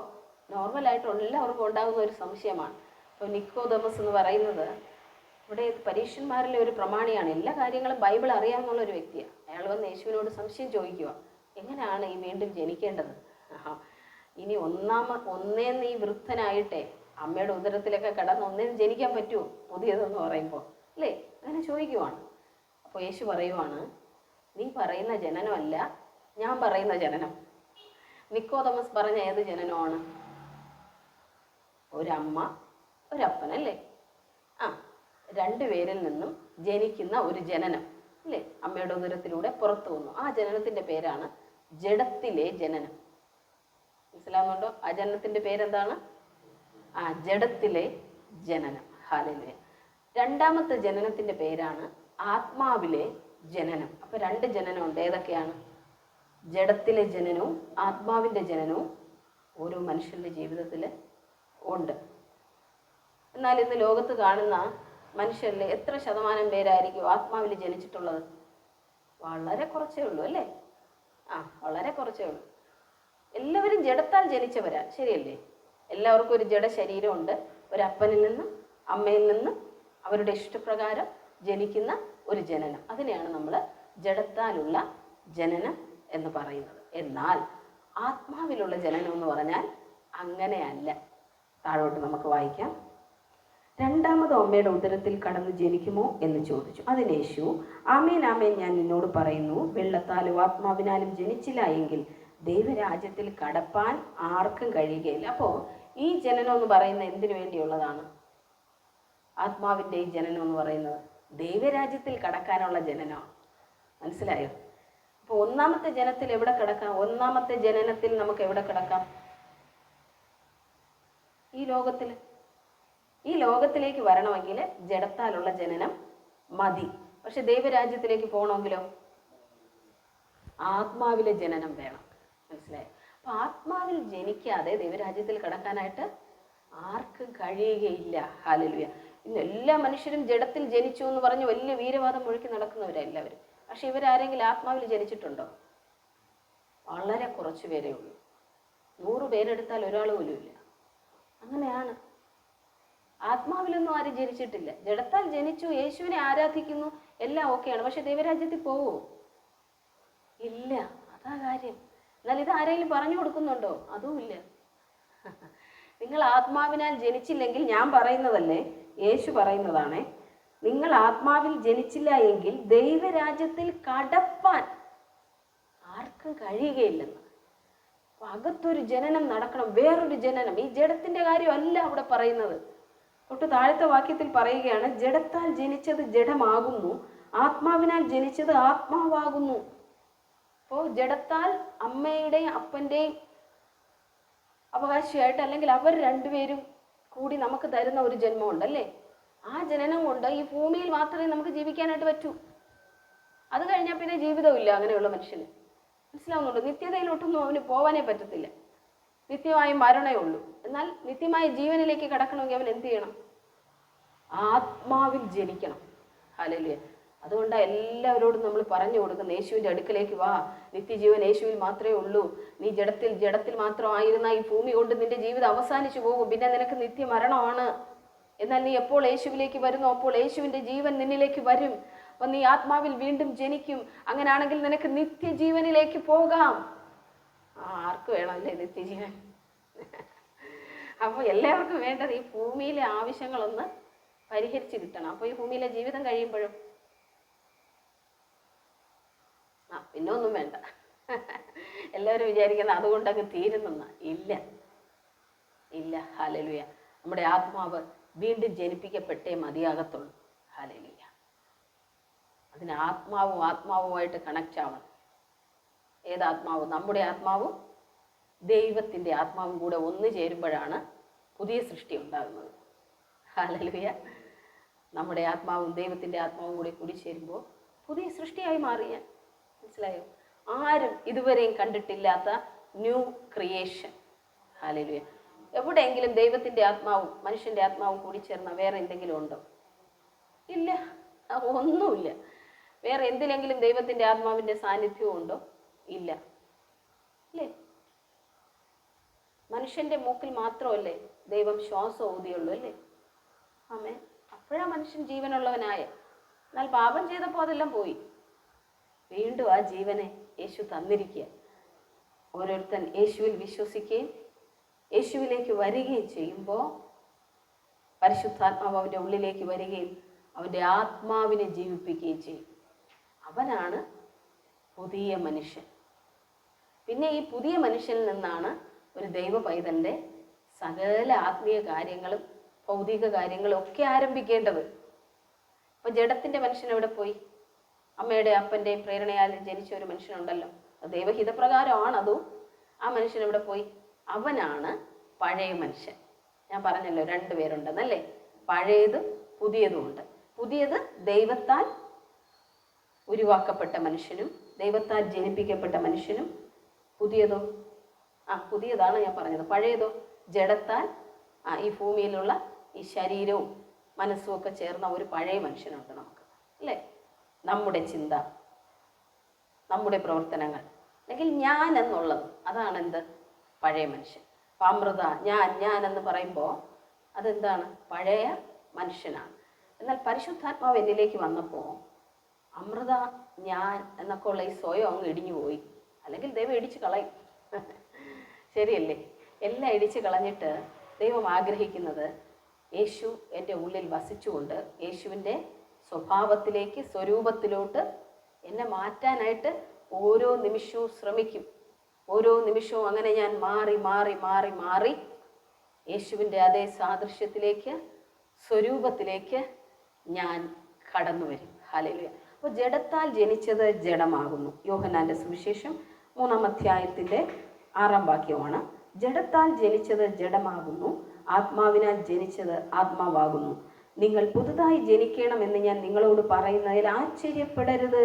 നോർമലായിട്ട് എല്ലാവർക്കും ഉണ്ടാകുന്ന ഒരു സംശയമാണ്. അപ്പോൾ നിക്കോദമസ് എന്ന് പറയുന്നത് ഇവിടെ പരീക്ഷന്മാരിലെ ഒരു പ്രമാണിയാണ്. എല്ലാ കാര്യങ്ങളും ബൈബിൾ അറിയാമെന്നുള്ള ഒരു വ്യക്തിയാണ്. അയാൾ വന്ന് യേശുവിനോട് സംശയം ചോദിക്കുക, എങ്ങനെയാണ് ഈ വീണ്ടും ജനിക്കേണ്ടത്? ഇനി ഒന്നേന്ന് ഈ വൃദ്ധനായിട്ടെ അമ്മയുടെ ഉദരത്തിലൊക്കെ കടന്ന് ഒന്നേന്ന് ജനിക്കാൻ പറ്റുമോ പുതിയതെന്ന് പറയുമ്പോൾ അല്ലേ? അങ്ങനെ ചോദിക്കുവാണ്. അപ്പോൾ യേശു പറയുവാണ്, നീ പറയുന്ന ജനനമല്ല ഞാൻ പറയുന്ന ജനനം. നിക്കോദമസ് പറഞ്ഞ ഏത് ജനനമാണ്? ഒരമ്മ ഒരപ്പനല്ലേ? രണ്ടുപേരിൽ നിന്നും ജനിക്കുന്ന ഒരു ജനനം അല്ലേ? അമ്മയുടെ ഉദരത്തിലൂടെ പുറത്തു വന്നു. ആ ജനനത്തിൻ്റെ പേരാണ് ജഡത്തിലെ ജനനം. മനസ്സിലാവുന്നുണ്ടോ? ആ ജനനത്തിൻ്റെ പേരെന്താണ്? ജഡത്തിലെ ജനനം. ഹല്ലേലൂയ. രണ്ടാമത്തെ ജനനത്തിൻ്റെ പേരാണ് ആത്മാവിലെ ജനനം. അപ്പോൾ 2 ജനനമുണ്ട്. ഏതൊക്കെയാണ്? ജഡത്തിലെ ജനനവും ആത്മാവിൻ്റെ ജനനവും ഓരോ മനുഷ്യൻ്റെ ജീവിതത്തിൽ ഉണ്ട്. എന്നാൽ ഇന്ന് ലോകത്ത് കാണുന്ന മനുഷ്യരിൽ എത്ര ശതമാനം പേരായിരിക്കും ആത്മാവിൽ ജനിച്ചിട്ടുള്ളത്? വളരെ കുറച്ചേ ഉള്ളൂ അല്ലേ? വളരെ കുറച്ചേ ഉള്ളൂ. എല്ലാവരും ജഡത്താൽ ജനിച്ചവരാ, ശരിയല്ലേ? എല്ലാവർക്കും ഒരു ജഡ ശരീരമുണ്ട്. ഒരപ്പനിൽ നിന്നും അമ്മയിൽ നിന്നും അവരുടെ ഇഷ്ടപ്രകാരം ജനിക്കുന്ന ഒരു ജനനം, അതിനെയാണ് നമ്മൾ ജഡത്താലുള്ള ജനനം എന്ന് പറയുന്നത്. എന്നാൽ ആത്മാവിലുള്ള ജനനം എന്ന് പറഞ്ഞാൽ അങ്ങനെയല്ല. താഴോട്ട് നമുക്ക് വായിക്കാം. രണ്ടാമത് അമ്മയുടെ ഉദരത്തിൽ കടന്ന് ജനിക്കുമോ എന്ന് ചോദിച്ചു. അതിന് യേശു, ആമേൻ ആമേൻ ഞാൻ നിന്നോട് പറയുന്നു, വെള്ളത്താലും ആത്മാവിനാലും ജനിച്ചില്ല എങ്കിൽ ദൈവരാജ്യത്തിൽ കടപ്പാൻ ആർക്കും കഴിയുകയില്ല. അപ്പോൾ ഈ ജനനം എന്ന് പറയുന്നത് എന്തിനു വേണ്ടിയുള്ളതാണ്? ആത്മാവിൻ്റെ ഈ ജനനം എന്ന് പറയുന്നത് ദൈവരാജ്യത്തിൽ കടക്കാനുള്ള ജനനമാണ്. മനസ്സിലായോ? അപ്പോൾ ഒന്നാമത്തെ ജനനത്തിൽ എവിടെ കിടക്കാം? ഒന്നാമത്തെ ജനനത്തിൽ നമുക്ക് എവിടെ കിടക്കാം? ഈ ലോകത്തിലേക്ക് വരണമെങ്കിൽ ജഡത്താലുള്ള ജനനം മതി. പക്ഷെ ദൈവരാജ്യത്തിലേക്ക് പോകണമെങ്കിലോ ആത്മാവിലെ ജനനം വേണം. മനസ്സിലായോ? അപ്പൊ ആത്മാവിൽ ജനിക്കാതെ ദൈവരാജ്യത്തിൽ കടക്കാനായിട്ട് ആർക്കും കഴിയുകയില്ല. ഹല്ലേലൂയ. ഇന്ന് എല്ലാ മനുഷ്യരും ജഡത്തിൽ ജനിച്ചു എന്ന് പറഞ്ഞ് വലിയ വീരവാദം മുഴുക്കി നടക്കുന്നവരാ എല്ലാവരും. പക്ഷെ ഇവരാരെങ്കിലും ആത്മാവിൽ ജനിച്ചിട്ടുണ്ടോ? വളരെ കുറച്ച് പേരേ ഉള്ളൂ. 100 പേരെടുത്താൽ ഒരാൾ പോലും ഇല്ല. അങ്ങനെയാണ്. ആത്മാവിലൊന്നും ആരും ജനിച്ചിട്ടില്ല. ജഡത്താൽ ജനിച്ചു, യേശുവിനെ ആരാധിക്കുന്നു, എല്ലാം ഓക്കെയാണ്. പക്ഷെ ദൈവരാജ്യത്തിൽ പോവോ? ഇല്ല. അതാ കാര്യം. എന്നാൽ ഇത് ആരെങ്കിലും പറഞ്ഞു കൊടുക്കുന്നുണ്ടോ? അതുമില്ല. നിങ്ങൾ ആത്മാവിനാൽ ജനിച്ചില്ലെങ്കിൽ, ഞാൻ പറയുന്നതല്ലേ, യേശു പറയുന്നതാണേ, നിങ്ങൾ ആത്മാവിൽ ജനിച്ചില്ല എങ്കിൽ ദൈവരാജ്യത്തിൽ കടപ്പാൻ ആർക്കും കഴിയുകയില്ലെന്ന്. അകത്തൊരു ജനനം നടക്കണം, വേറൊരു ജനനം. ഈ ജഡത്തിന്റെ കാര്യമല്ല അവിടെ പറയുന്നത്. തൊട്ട് താഴത്തെ വാക്യത്തിൽ പറയുകയാണ്, ജഡത്താൽ ജനിച്ചത് ജഡമാകുന്നു, ആത്മാവിനാൽ ജനിച്ചത് ആത്മാവാകുന്നു. അപ്പോൾ ജഡത്താൽ അമ്മയുടെയും അപ്പൻ്റെയും അവകാശിയായിട്ട്, അല്ലെങ്കിൽ അവർ രണ്ടുപേരും കൂടി നമുക്ക് തരുന്ന ഒരു ജന്മമുണ്ടല്ലേ, ആ ജനനം കൊണ്ട് ഈ ഭൂമിയിൽ മാത്രമേ നമുക്ക് ജീവിക്കാനായിട്ട് പറ്റൂ. അത് കഴിഞ്ഞാൽ പിന്നെ ജീവിതമില്ല അങ്ങനെയുള്ള മനുഷ്യന്. മനസ്സിലാവുന്നുണ്ടോ? നിത്യതയിലോട്ടൊന്നും അവന് പോവാനേ പറ്റത്തില്ല. നിത്യമായ മരണേ ഉള്ളൂ. എന്നാൽ നിത്യമായ ജീവനിലേക്ക് കടക്കണമെങ്കിൽ അവൻ എന്ത് ചെയ്യണം? ആത്മാവിൽ ജനിക്കണം. ഹല്ലേലൂയ. അതുകൊണ്ടാണ് എല്ലാവരോടും നമ്മൾ പറഞ്ഞു കൊടുക്കുന്നത്, യേശുവിൻ്റെ അടുക്കലേക്ക് വാ, നിത്യജീവൻ യേശുവിൽ മാത്രമേ ഉള്ളൂ. നീ ജഡത്തിൽ മാത്രമായിരുന്ന ഈ ഭൂമി കൊണ്ട് നിന്റെ ജീവിതം അവസാനിച്ചു പോകും, പിന്നെ നിനക്ക് നിത്യമരണമാണ്. എന്നാൽ നീ എപ്പോൾ യേശുവിലേക്ക് വരുന്നോ അപ്പോൾ യേശുവിൻ്റെ ജീവൻ നിന്നിലേക്ക് വരും. അപ്പം നീ ആത്മാവിൽ വീണ്ടും ജനിക്കും. അങ്ങനെയാണെങ്കിൽ നിനക്ക് നിത്യജീവനിലേക്ക് പോകാം. ആർക്ക് വേണമല്ലേ നിത്യജീവൻ? അപ്പോൾ എല്ലാവർക്കും വേണ്ടത് ഈ ഭൂമിയിലെ ആവശ്യങ്ങളൊന്ന് പരിഹരിച്ച് കിട്ടണം. അപ്പോൾ ഈ ഭൂമിയിലെ ജീവിതം കഴിയുമ്പോഴും പിന്നെ ഒന്നും വേണ്ട. എല്ലാവരും വിചാരിക്കുന്നത് അതുകൊണ്ട് അങ്ങ് തീരുന്ന. ഇല്ല. ഹല്ലേലൂയ. നമ്മുടെ ആത്മാവ് വീണ്ടും ജനിപ്പിക്കപ്പെട്ടേ മതിയാകത്തുള്ളൂ. ഹല്ലേലൂയ. അതിന് ആത്മാവുമായിട്ട് കണക്റ്റ് ആവണം. ഏതാത്മാവ്? നമ്മുടെ ആത്മാവും ദൈവത്തിൻ്റെ ആത്മാവും കൂടെ ഒന്നു ചേരുമ്പോഴാണ് പുതിയ സൃഷ്ടി ഉണ്ടാകുന്നത്. ഹല്ലേലൂയ. നമ്മുടെ ആത്മാവും ദൈവത്തിൻ്റെ ആത്മാവും കൂടി കൂടിച്ചേരുമ്പോൾ പുതിയ സൃഷ്ടിയായി മാറിയ, മനസ്സിലായോ? ആരും ഇതുവരെയും കണ്ടിട്ടില്ലാത്ത ന്യൂ ക്രിയേഷൻ. ഹല്ലേലൂയ. എവിടെയെങ്കിലും ദൈവത്തിൻ്റെ ആത്മാവും മനുഷ്യൻ്റെ ആത്മാവും കൂടി ചേർന്ന വേറെ എന്തെങ്കിലും ഉണ്ടോ? ഇല്ല, ഒന്നുമില്ല. വേറെ എന്തിലെങ്കിലും ദൈവത്തിൻ്റെ ആത്മാവിൻ്റെ സാന്നിധ്യവും ഉണ്ടോ? ഇല്ല. അല്ലേ? മനുഷ്യൻ്റെ മൂക്കിൽ മാത്രമല്ലേ ദൈവം ശ്വാസം ഊതിയുള്ളൂ, അല്ലേ? ആമേൻ. അപ്പോഴാണ് മനുഷ്യൻ ജീവനുള്ളവനായ. എന്നാൽ പാപം ചെയ്തപ്പോൾ അതെല്ലാം പോയി. വീണ്ടും ആ ജീവനെ യേശു തന്നിരിക്കുക. ഓരോരുത്തൻ യേശുവിൽ വിശ്വസിക്കുകയും യേശുവിലേക്ക് വരികയും ചെയ്യുമ്പോൾ പരിശുദ്ധാത്മാവ് അവൻ്റെ ഉള്ളിലേക്ക് വരികയും അവൻ്റെ ആത്മാവിനെ ജീവിപ്പിക്കുകയും ചെയ്യും. അവനാണ് പുതിയ മനുഷ്യൻ. പിന്നെ ഈ പുതിയ മനുഷ്യനിൽ നിന്നാണ് ഒരു ദൈവ പൈതൻ്റെ സകല ആത്മീയ കാര്യങ്ങളും ഭൗതിക കാര്യങ്ങളും ഒക്കെ ആരംഭിക്കേണ്ടത്. അപ്പോൾ ജഡത്തിൻ്റെ മനുഷ്യൻ എവിടെ പോയി? അമ്മയുടെ അപ്പൻ്റെയും പ്രേരണയാൽ ജനിച്ച ഒരു മനുഷ്യനുണ്ടല്ലോ, ദൈവഹിതപ്രകാരമാണതും. ആ മനുഷ്യൻ എവിടെ പോയി? അവനാണ് പഴയ മനുഷ്യൻ. ഞാൻ പറഞ്ഞല്ലോ 2 പേരുണ്ടെന്നല്ലേ, പഴയതും പുതിയതും ഉണ്ട്. പുതിയത് ദൈവത്താൽ ഉരുവാക്കപ്പെട്ട മനുഷ്യനും ദൈവത്താൽ ജനിപ്പിക്കപ്പെട്ട മനുഷ്യനും പുതിയതോ പുതിയതാണ് ഞാൻ പറഞ്ഞത്. പഴയതോ ജഡത്താൽ ഈ ഭൂമിയിലുള്ള ഈ ശരീരവും മനസ്സും ഒക്കെ ചേർന്ന ഒരു പഴയ മനുഷ്യനുണ്ട് നമുക്ക്, അല്ലേ? നമ്മുടെ ചിന്ത, നമ്മുടെ പ്രവർത്തനങ്ങൾ, അല്ലെങ്കിൽ ഞാൻ എന്നുള്ളത്, അതാണ് എന്ത്? പഴയ മനുഷ്യൻ. അമൃത ഞാൻ എന്ന് പറയുമ്പോൾ അതെന്താണ്? പഴയ മനുഷ്യനാണ്. എന്നാൽ പരിശുദ്ധാത്മാവ് എന്നിലേക്ക് വന്നപ്പോൾ അമൃത ഞാൻ എന്നൊക്കെ ഉള്ള ഈ സ്വയം അങ്ങ് ഇടിഞ്ഞു പോയി. അല്ലെങ്കിൽ ദൈവം ഇടിച്ച് കളയും. ശരിയല്ലേ? എല്ലാം ഇടിച്ച് കളഞ്ഞിട്ട് ദൈവം ആഗ്രഹിക്കുന്നത് യേശു എൻ്റെ ഉള്ളിൽ വസിച്ചുകൊണ്ട് യേശുവിൻ്റെ സ്വഭാവത്തിലേക്ക്, സ്വരൂപത്തിലോട്ട് എന്നെ മാറ്റാനായിട്ട് ഓരോ നിമിഷവും ശ്രമിക്കും. ഓരോ നിമിഷവും അങ്ങനെ ഞാൻ മാറി മാറി മാറി മാറി യേശുവിൻ്റെ അതേ സാദൃശ്യത്തിലേക്ക്, സ്വരൂപത്തിലേക്ക് ഞാൻ കടന്നു വരും. ഹല്ലേലൂയ. അപ്പോൾ ജഡത്താൽ ജനിച്ചത് ജഡമാകുന്നു. യോഹന്നാൻ്റെ സുവിശേഷം 3-ാം അധ്യായത്തിൻ്റെ 6-ാം വാക്യമാണ്. ജഡത്താൽ ജനിച്ചത് ജഡമാകുന്നു, ആത്മാവിനാൽ ജനിച്ചത് ആത്മാവാകുന്നു. നിങ്ങൾ പുതുതായി ജനിക്കണമെന്ന് ഞാൻ നിങ്ങളോട് പറയുന്നതിൽ ആശ്ചര്യപ്പെടരുത്.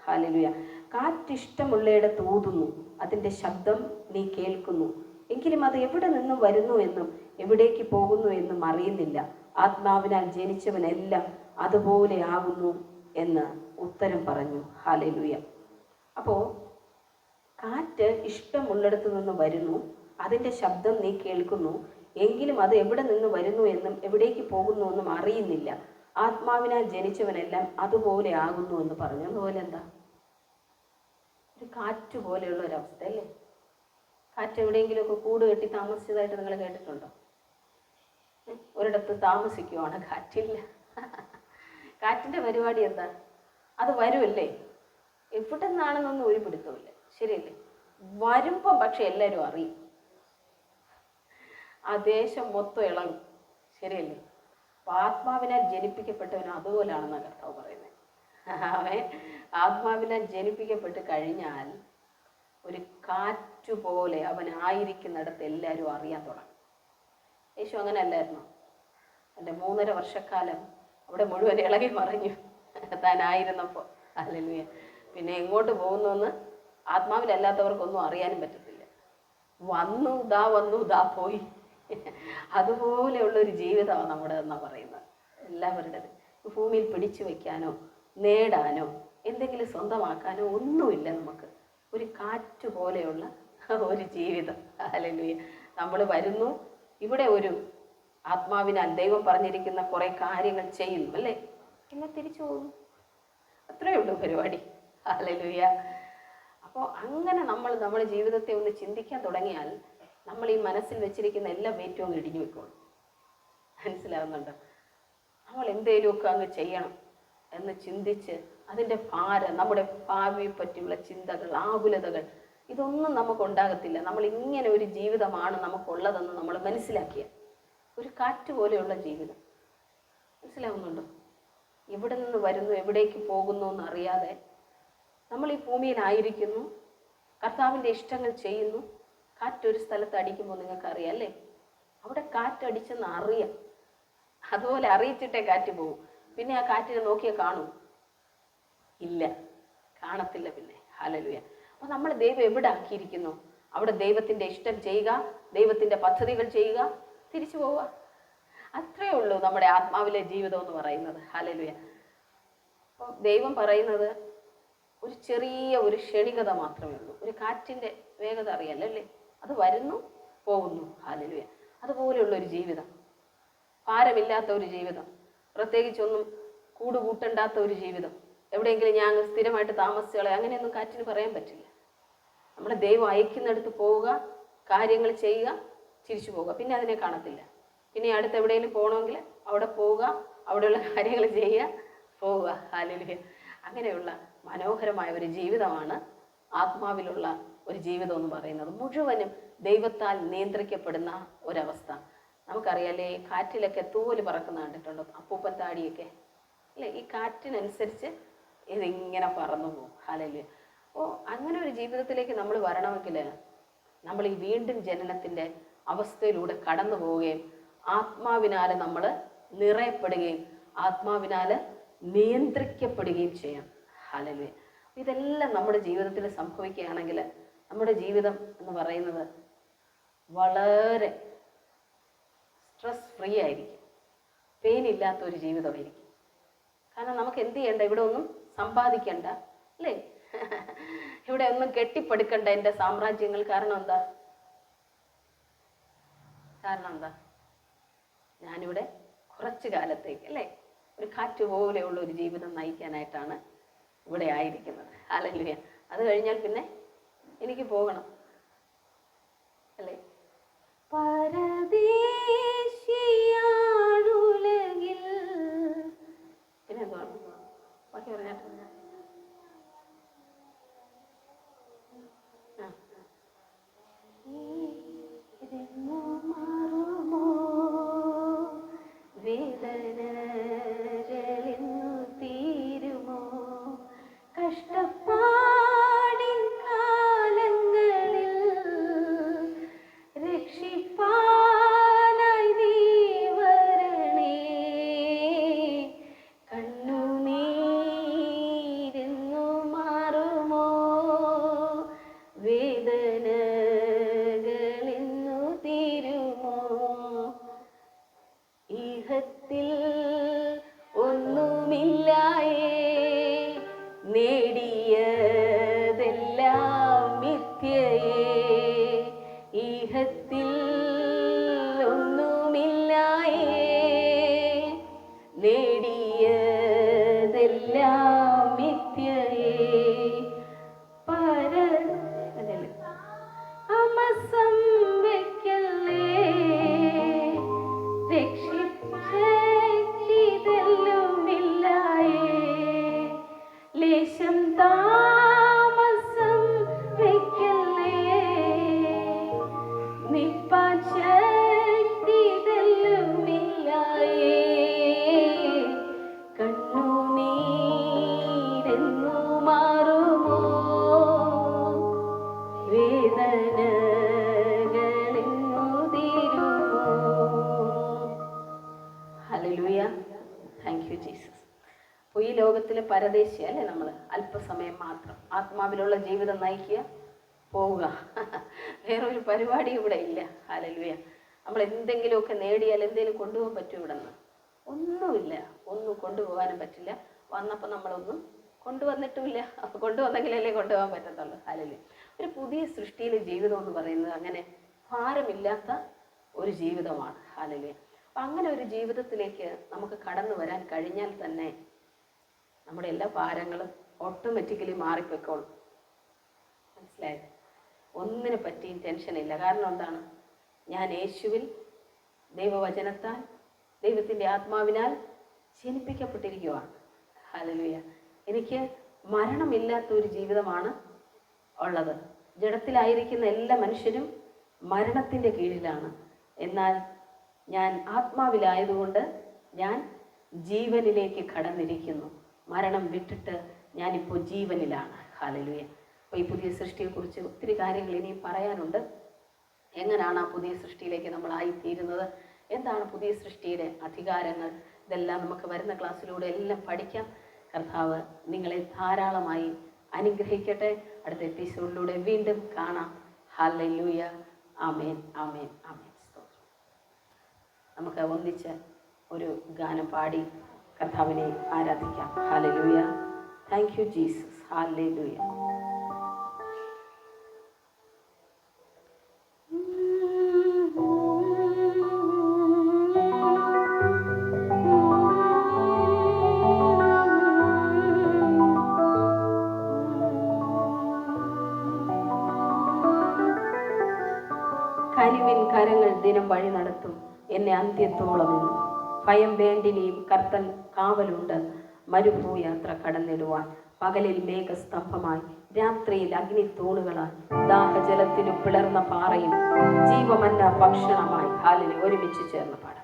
ഹല്ലേലൂയ. കാറ്റിഷ്ടമുള്ളയിടത്ത് ഊതുന്നു, അതിൻ്റെ ശബ്ദം നീ കേൾക്കുന്നു, എങ്കിലും അത് എവിടെ നിന്ന് വരുന്നു എന്നും എവിടേക്ക് പോകുന്നു എന്നും അറിയുന്നില്ല. ആത്മാവിനാൽ ജനിച്ചവനെല്ലാം അതുപോലെ ആകുന്നു എന്ന് ഉത്തരം പറഞ്ഞു. ഹല്ലേലൂയ. അപ്പോൾ കാറ്റ് ഇഷ്ടമുള്ളിടത്ത് നിന്ന് വരുന്നു, അതിൻ്റെ ശബ്ദം നീ കേൾക്കുന്നു, എങ്കിലും അത് എവിടെ നിന്ന് വരുന്നു എന്നും എവിടേക്ക് പോകുന്നു എന്നും അറിയുന്നില്ല. ആത്മാവിനാൽ ജനിച്ചവനെല്ലാം അതുപോലെ ആകുന്നു എന്ന് പറഞ്ഞു. അതുപോലെ എന്താ? ഒരു കാറ്റ് പോലെയുള്ള ഒരവസ്ഥ അല്ലേ? കാറ്റ് എവിടെയെങ്കിലുമൊക്കെ കൂട് കെട്ടി താമസിച്ചതായിട്ട് നിങ്ങൾ കേട്ടിട്ടുണ്ടോ? ഒരിടത്ത് താമസിക്കുവാണ്, കാറ്റില്ല. കാറ്റിൻ്റെ പരിപാടി എന്താ? അത് വരുമല്ലേ, എവിടെ നിന്നാണെന്നൊന്നും ഒരു പിടുത്തമില്ല. ശരിയല്ലേ? വരുമ്പം പക്ഷെ എല്ലാവരും അറിയും, ആ ദേശം മൊത്തം ഇളകും. ശരിയല്ലേ? അപ്പം ആത്മാവിനാൽ ജനിപ്പിക്കപ്പെട്ടവന് അതുപോലാണെന്നാണ് കർത്താവ് പറയുന്നത്. അവൻ ആത്മാവിനാൽ ജനിപ്പിക്കപ്പെട്ട് കഴിഞ്ഞാൽ ഒരു കാറ്റുപോലെ അവൻ ആയിരിക്കുന്നിടത്ത് എല്ലാവരും അറിയാൻ തുടങ്ങും. യേശു അങ്ങനെ അല്ലായിരുന്നു. എൻ്റെ 3.5 വർഷക്കാലം അവിടെ മുഴുവൻ ഇളകി മറിഞ്ഞു താനായിരുന്നപ്പോൾ. ഹല്ലേലൂയ. പിന്നെ എങ്ങോട്ട് പോകുന്നുവെന്ന് ആത്മാവിലല്ലാത്തവർക്കൊന്നും അറിയാനും പറ്റത്തില്ല. വന്നു ദാ പോയി. അതുപോലെയുള്ളൊരു ജീവിതമാണ് നമ്മുടെ എന്നാണ് പറയുന്നത് എല്ലാവരുടേത്. ഭൂമിയിൽ പിടിച്ചു വയ്ക്കാനോ നേടാനോ എന്തെങ്കിലും സ്വന്തമാക്കാനോ ഒന്നുമില്ല നമുക്ക്. ഒരു കാറ്റ് പോലെയുള്ള ഒരു ജീവിതം. ഹല്ലേലൂയ. നമ്മൾ വരുന്നു, ഇവിടെ ഒരു ആത്മാവിനാൽ ദൈവം പറഞ്ഞിരിക്കുന്ന കുറേ കാര്യങ്ങൾ ചെയ്യുന്നു, അല്ലേ? പിന്നെ തിരിച്ചു പോകുന്നു. അത്രയേ ഉള്ളൂ പരിപാടി. ഹല്ലേലൂയ. അപ്പോൾ അങ്ങനെ നമ്മുടെ ജീവിതത്തെ ഒന്ന് ചിന്തിക്കാൻ തുടങ്ങിയാൽ നമ്മൾ ഈ മനസ്സിൽ വെച്ചിരിക്കുന്ന എല്ലാ വെയിറ്റും അങ്ങ് ഇടിഞ്ഞു വെക്കോളും. മനസ്സിലാവുന്നുണ്ടോ? നമ്മൾ എന്തേലുമൊക്കെ അങ്ങ് ചെയ്യണം എന്ന് ചിന്തിച്ച് അതിൻ്റെ ഭാരം, നമ്മുടെ ഭാവിയെ പറ്റിയുള്ള ചിന്തകൾ, ആകുലതകൾ, ഇതൊന്നും നമുക്കുണ്ടാകത്തില്ല. നമ്മൾ ഇങ്ങനെ ഒരു ജീവിതമാണ് നമുക്കുള്ളതെന്ന് നമ്മൾ മനസ്സിലാക്കിയ ഒരു കാറ്റ് പോലെയുള്ള ജീവിതം. മനസ്സിലാവുന്നുണ്ടോ? എവിടെ നിന്ന് വരുന്നു, എവിടേക്ക് പോകുന്നു എന്നറിയാതെ നമ്മൾ ഈ ഭൂമിയിലായിരിക്കുന്നു, കർത്താവിൻ്റെ ഇഷ്ടങ്ങൾ ചെയ്യുന്നു. കാറ്റൊരു സ്ഥലത്ത് അടിക്കുമ്പോൾ നിങ്ങൾക്കറിയാം അല്ലേ? അവിടെ കാറ്റടിച്ചെന്ന് അറിയാം. അതുപോലെ അറിയിച്ചിട്ടേ കാറ്റ് പോകും. പിന്നെ ആ കാറ്റിനെ നോക്കിയാൽ കാണും? ഇല്ല, കാണത്തില്ല. പിന്നെ ഹല്ലേലൂയ. അപ്പോൾ നമ്മൾ ദൈവം എവിടെ ആക്കിയിരിക്കുന്നു അവിടെ ദൈവത്തിൻ്റെ ഇഷ്ടം ചെയ്യുക, ദൈവത്തിൻ്റെ പദ്ധതികൾ ചെയ്യുക, തിരിച്ചു പോവുക. അത്രയേ ഉള്ളൂ നമ്മുടെ ആത്മാവിലെ ജീവിതം എന്ന് പറയുന്നത്. ഹല്ലേലൂയ. അപ്പോൾ ദൈവം പറയുന്നത് ഒരു ചെറിയ ഒരു ക്ഷണികത മാത്രമേ ഉള്ളൂ. ഒരു കാറ്റിൻ്റെ വേഗത അറിയാലോ അല്ലേ? അത് വരുന്നു പോകുന്നു. ഹല്ലേലൂയ. അതുപോലെയുള്ളൊരു ജീവിതം, ഭാരമില്ലാത്ത ഒരു ജീവിതം, പ്രത്യേകിച്ചൊന്നും കൂടുകൂട്ടണ്ടാത്ത ഒരു ജീവിതം, എവിടെയെങ്കിലും ഞാൻ സ്ഥിരമായിട്ട് താമസിച്ചോളെ അങ്ങനെയൊന്നും കാറ്റിന് പറയാൻ പറ്റില്ല. നമ്മുടെ ദൈവം അയക്കുന്നിടത്ത് പോവുക, കാര്യങ്ങൾ ചെയ്യുക, തിരിച്ചു പോവുക, പിന്നെ അതിനെ കാണത്തില്ല. പിന്നെ അടുത്ത് എവിടെയെങ്കിലും പോകണമെങ്കിൽ അവിടെ പോവുക, അവിടെയുള്ള കാര്യങ്ങൾ ചെയ്യുക, പോവുക. ഹല്ലേലൂയ. അങ്ങനെയുള്ള മനോഹരമായ ഒരു ജീവിതമാണ് ആത്മാവിലുള്ള ഒരു ജീവിതം എന്ന് പറയുന്നത്. മുഴുവനും ദൈവത്താൽ നിയന്ത്രിക്കപ്പെടുന്ന ഒരവസ്ഥ. നമുക്കറിയാലേ, കാറ്റിലൊക്കെ തൂവല് പറക്കുന്ന കണ്ടിട്ടുണ്ടോ? അപ്പൂപ്പൻ താടിയൊക്കെ അല്ലേ? ഈ കാറ്റിനനുസരിച്ച് ഇതിങ്ങനെ പറന്നു പോകും. ഹല്ലേലൂയ. അപ്പോൾ അങ്ങനെ ഒരു ജീവിതത്തിലേക്ക് നമ്മൾ വരണമെങ്കിൽ നമ്മൾ ഈ വീണ്ടും ജനനത്തിൻ്റെ അവസ്ഥയിലൂടെ കടന്നു പോവുകയും ആത്മാവിനാൽ നമ്മൾ നിറയപ്പെടുകയും ആത്മാവിനാൽ നിയന്ത്രിക്കപ്പെടുകയും ചെയ്യാം. ഹല്ലേലൂയ. ഇതെല്ലാം നമ്മുടെ ജീവിതത്തിൽ സംഭവിക്കുകയാണെങ്കിൽ നമ്മുടെ ജീവിതം എന്ന് പറയുന്നത് വളരെ സ്ട്രെസ് ഫ്രീ ആയിരിക്കും, പെയിൻ ഇല്ലാത്തൊരു ജീവിതമായിരിക്കും. കാരണം നമുക്ക് എന്ത് ചെയ്യണ്ട, ഇവിടെ ഒന്നും സമ്പാദിക്കണ്ട, അല്ലേ? ഇവിടെ ഒന്നും കെട്ടിപ്പടുക്കണ്ട എൻ്റെ സാമ്രാജ്യങ്ങൾ. കാരണം എന്താ? ഞാനിവിടെ കുറച്ച് കാലത്തേക്ക്, അല്ലേ, ഒരു കാറ്റ് പോലെയുള്ള ഒരു ജീവിതം നയിക്കാനായിട്ടാണ് ഇവിടെ ആയിരിക്കുന്നത്. ഹല്ലേലൂയ. അത് കഴിഞ്ഞാൽ പിന്നെ എനിക്ക് പോകണം, അല്ലേ? പരദേശിയാണുലകിൽ. പിന്നെ എന്താണ് ബാക്കി പറഞ്ഞാട്ട്? വേദനകളിന്നു തീരുമോ കഷ്ടപ്പാടിൻ കാലങ്ങളിൽ രക്ഷിപ്പാനായി നീ വരണേ. കണ്ണുനീരെന്നു മാറുമോ വേദനകളിന്നു തീരുമോ. ഈഹത്തിൽ ഒന്നുമില്ലായേ, നേടിയതെല്ലാം മിഥ്യയേ. ഈഹത്തിൽ ഒന്നുമില്ലായേ, നേടിയതെല്ലാം മിഥ്യയേ. അമസം വയ്ക്കല്ലേ, രക്ഷിച്ചെല്ലുമില്ലായേ. ലേശം താമസം വയ്ക്കല്ലേ, നിപ്പാൻ ശക്തി തെല്ലുമില്ലായേ. കണ്ണുനീരെന്നു മാറുമോ വേദനകളിന്നു തീരുമോ. ഹല്ലേലൂയ. Thank you Jesus. അപ്പോൾ ഈ ലോകത്തിലെ പരദേശി അല്ലേ നമ്മൾ? അല്പസമയം മാത്രം ആത്മാവിലുള്ള ജീവിതം നയിക്കുക, പോവുക. വേറൊരു പരിപാടി ഇവിടെ ഇല്ല. ഹല്ലേലൂയ. നമ്മൾ എന്തെങ്കിലുമൊക്കെ നേടിയാൽ എന്തെങ്കിലും കൊണ്ടുപോകാൻ പറ്റും ഇവിടെ നിന്ന്? ഒന്നുമില്ല, ഒന്നും കൊണ്ടുപോകാനും പറ്റില്ല. വന്നപ്പോൾ നമ്മളൊന്നും കൊണ്ടുവന്നിട്ടുമില്ല. അപ്പോൾ കൊണ്ടുവന്നെങ്കിലല്ലേ കൊണ്ടുപോകാൻ പറ്റത്തുള്ളൂ. ഹല്ലേലൂയ. ഒരു പുതിയ സൃഷ്ടിയിൽ ജീവിതം എന്ന് പറയുന്നത് അങ്ങനെ ഭാരമില്ലാത്ത ഒരു ജീവിതമാണ്. ഹല്ലേലൂയ. അപ്പം അങ്ങനെ ഒരു ജീവിതത്തിലേക്ക് നമുക്ക് കടന്നു വരാൻ കഴിഞ്ഞാൽ തന്നെ നമ്മുടെ എല്ലാ ഭാരങ്ങളും ഓട്ടോമാറ്റിക്കലി മാറിപ്പോയിക്കോളും. മനസ്സിലായത്? ഒന്നിനെ പറ്റിയും ടെൻഷനില്ല. കാരണം എന്താണ്? ഞാൻ യേശുവിൽ ദൈവവചനത്താൽ ദൈവത്തിൻ്റെ ആത്മാവിനാൽ ജനിപ്പിക്കപ്പെട്ടിരിക്കുകയാണ്. ഹല്ലേലൂയ. എനിക്ക് മരണമില്ലാത്ത ഒരു ജീവിതമാണ് ഉള്ളത്. ജഡത്തിലായിരിക്കുന്ന എല്ലാ മനുഷ്യരും മരണത്തിൻ്റെ കീഴിലാണ്. എന്നാൽ ഞാൻ ആത്മാവിലായതുകൊണ്ട് ഞാൻ ജീവനിലേക്ക് കടന്നിരിക്കുന്നു. മരണം വിട്ടിട്ട് ഞാനിപ്പോൾ ജീവനിലാണ്. ഹല്ലേലൂയ. അപ്പോൾ ഈ പുതിയ സൃഷ്ടിയെക്കുറിച്ച് ഒത്തിരി കാര്യങ്ങൾ ഇനിയും പറയാനുണ്ട്. എങ്ങനെയാണ് ആ പുതിയ സൃഷ്ടിയിലേക്ക് നമ്മളായിത്തീരുന്നത്, എന്താണ് പുതിയ സൃഷ്ടിയുടെ അധികാരങ്ങൾ, ഇതെല്ലാം നമുക്ക് വരുന്ന ക്ലാസ്സിലൂടെ എല്ലാം പഠിക്കാം. കർത്താവ് നിങ്ങളെ ധാരാളമായി അനുഗ്രഹിക്കട്ടെ. അടുത്ത എപ്പിസോഡിലൂടെ വീണ്ടും കാണാം. ഹല്ലേലൂയ. Amen, amen, amen. നമുക്ക് ഒന്നിച്ച് ഒരു ഗാനം പാടി കർത്താവിനെ ആരാധിക്കാം. Hallelujah. Thank you Jesus. Hallelujah. കനിവിൻ കരങ്ങൾ ദിനം വഴി നടത്തും എന്നെ അന്ത്യത്തോളം. ഭയം വേണ്ടിനിയും കർത്തൻ കാവലുണ്ട് മരുഭൂയാത്ര കടന്നിടുവാൻ. പകലിൽ മേഘസ്തംഭമായി, രാത്രിയിൽ അഗ്നിത്തൂണുകളായി, ദാഹജലത്തിനു പിളർന്ന പാറയും ജീവമന്ന ഭക്ഷണമായി. ഹാലിനെ ഒരുമിച്ച് ചേർന്ന് പാടാം.